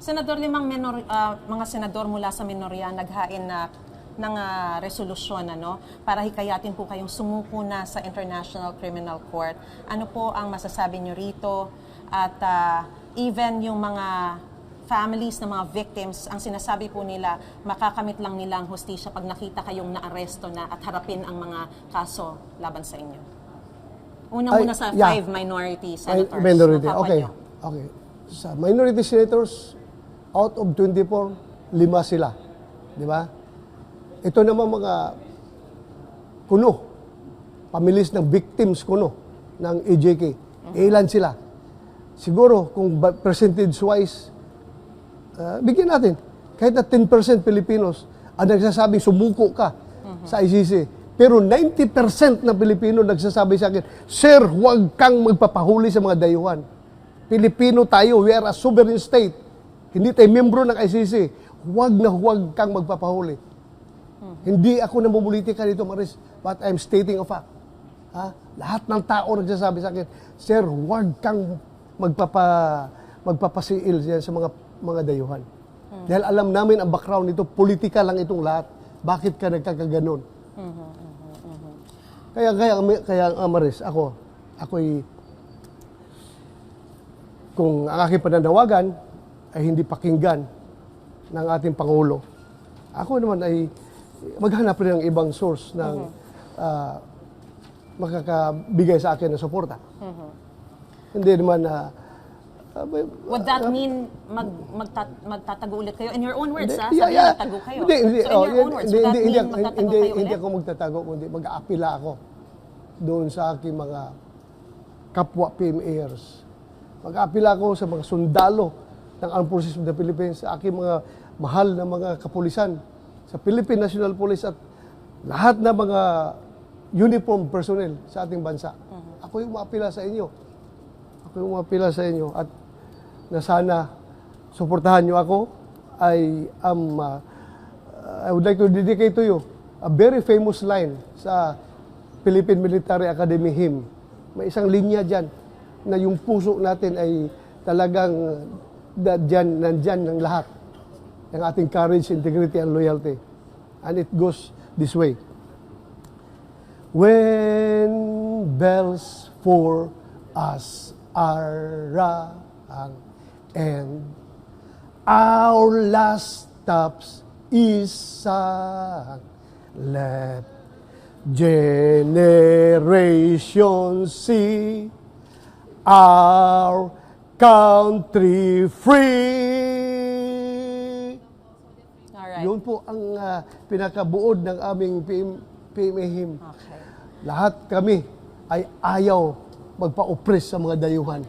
Senador, mga senador mula sa minorya naghain na ng resolusyon para hikayatin po kayong sumuko na sa International Criminal Court. Ano po ang masasabi niyo rito? At even yung mga families ng mga victims, ang sinasabi po nila, makakamit lang nila ang hustisya pag nakita kayong naaresto na at harapin ang mga kaso laban sa inyo. Muna sa 5 minority senators. Minority, okay. Sa minority senators, out of 24, 5 sila. Di ba? Ito naman mga kuno, pamilis ng victims kuno ng EJK. Ilan sila? Siguro, kung percentage-wise, bigyan natin. Kahit na 10% Filipinos ang nagsasabing sumuko ka sa ICC. Pero 90% ng Pilipino nagsasabi sa akin, Sir, huwag kang magpapahuli sa mga dayuhan. Pilipino tayo, we are a sovereign state. Hindi tayo membro ng ICC. Huwag kang magpapahuli. Hindi ako namumulitika dito, Maris, but I'm stating a fact. Lahat ng tao nagsasabi sa akin, Sir, huwag kang magpapasiil sa mga dayuhan. Dahil alam namin ang background nito, politika lang itong lahat. Bakit ka nagkakaganon? Kaya Maris, ako'y kung ang aking pananawagan ay hindi pakinggan ng ating Pangulo, ako naman ay maghanap rin ng ibang source ng makakabigay sa akin ng suporta. Hindi naman would that mean magtatago ulit kayo? In your own words, sabi magtatago kayo. So in your own words, would that mean magtatago kayo ulit? Hindi ako magtatago, kundi mag-aapila ako doon sa aking mga kapwa PMAers. Mag-aapila ako sa mga sundalo ng Armed Forces of the Philippines, sa aking mga mahal na mga kapulisan, sa Philippine National Police at lahat na mga uniform personnel sa ating bansa. Ako yung maapila sa inyo. At na sana suportahan nyo ako. I would like to dedicate to you a very famous line sa Philippine Military Academy hymn. May isang linya dyan na yung puso natin ay talagang nandyan ng lahat ng ating courage, integrity, and loyalty. And it goes this way. When bells for us are rung and our last stops is sung, let generations see our country free. Alright. Yun po ang pinakabuod ng aming PMA hymn. Okay. Lahat kami ay ayaw magpa-oppress sa mga dayuhan.